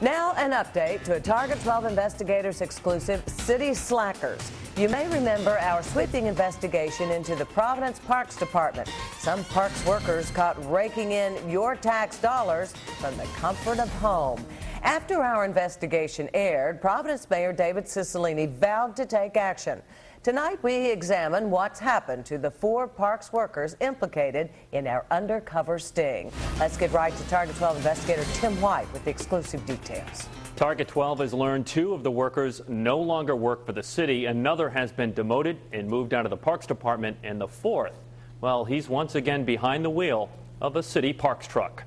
Now an update to a Target 12 Investigators exclusive, City Slackers. You may remember our sweeping investigation into the Providence Parks Department. Some parks workers caught raking in your tax dollars from the comfort of home. After our investigation aired, Providence Mayor David Cicilline vowed to take action. Tonight, we examine what's happened to the 4 parks workers implicated in our undercover sting. Let's get right to Target 12 investigator Tim White with the exclusive details. Target 12 has learned 2 of the workers no longer work for the city. Another has been demoted and moved out of the Parks Department, and the 4th, well, he's once again behind the wheel of a city parks truck.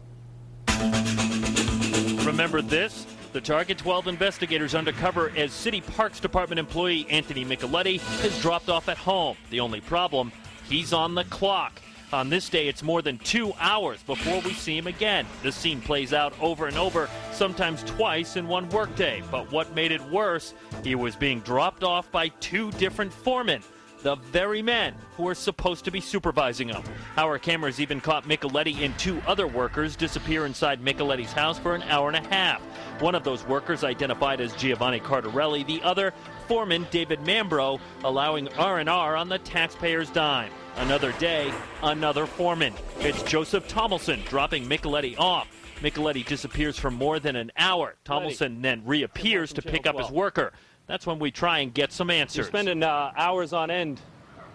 Remember this? The Target 12 investigators undercover as City Parks Department employee Anthony Micheletti has dropped off at home. The only problem, he's on the clock. On this day, it's more than 2 hours before we see him again. This scene plays out over and over, sometimes twice in one workday. But what made it worse, he was being dropped off by 2 different foremen, the very men who are supposed to be supervising him. Our cameras even caught Micheletti and 2 other workers disappear inside Micheletti's house for an hour and a half. One of those workers identified as Giovanni Cardarelli, the other, foreman David Mambro, allowing R&R on the taxpayer's dime. Another day, another foreman. It's Joseph Tomlinson dropping Micheletti off. Micheletti disappears for more than an hour. Tomlinson then reappears to pick up his worker. That's when we try and get some answers. You're spending hours on end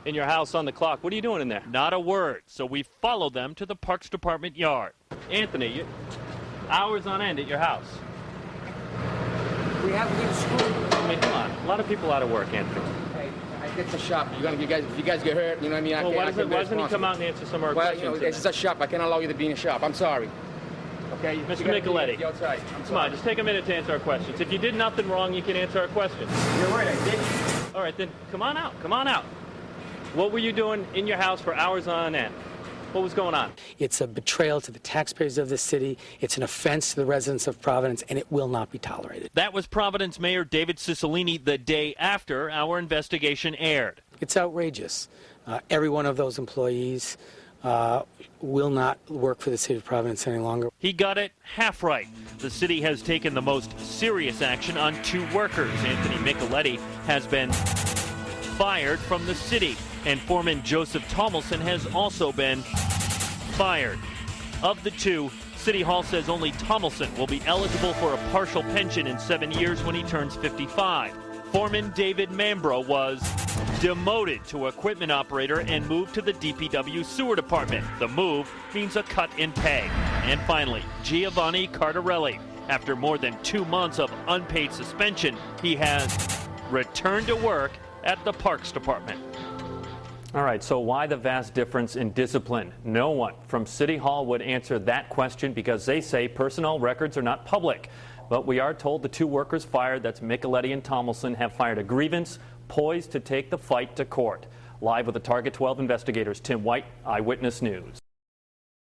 in your house on the clock. What are you doing in there? Not a word. So we follow them to the Parks Department yard. Anthony, hours on end at your house. We have to leave school. I mean, come on. A lot of people out of work, Anthony. Hey, I get the shop. If you guys get hurt, you know what I mean? Well, why doesn't he come out and answer some of our questions? Well, it's just a shop. I can't allow you to be in a shop. I'm sorry. Okay, Mr. Micheletti, outside. come on, just take a minute to answer our questions. If you did nothing wrong, you can answer our questions. You're right, I did. All right, then come on out. Come on out. What were you doing in your house for hours on end? What was going on? It's a betrayal to the taxpayers of the city. It's an offense to the residents of Providence, and it will not be tolerated. That was Providence Mayor David Cicilline the day after our investigation aired. It's outrageous. Every one of those employees will not work for the city of Providence any longer. He got it half right. The city has taken the most serious action on 2 workers. Anthony Micheletti has been fired from the city, and foreman Joseph Tomlinson has also been fired. Of the 2, City Hall says only Tomlinson will be eligible for a partial pension in 7 years when he turns 55. Foreman David Mambro was demoted to equipment operator and moved to the DPW sewer department. The move means a cut in pay. And finally, Giovanni Cardarelli. After more than 2 months of unpaid suspension, he has returned to work at the Parks Department. All right, so why the vast difference in discipline? No one from City Hall would answer that question because they say personnel records are not public. But we are told the 2 workers fired, that's Micheletti and Tomlinson, have fired a grievance poised to take the fight to court. Live with the Target 12 investigators, Tim White, Eyewitness News.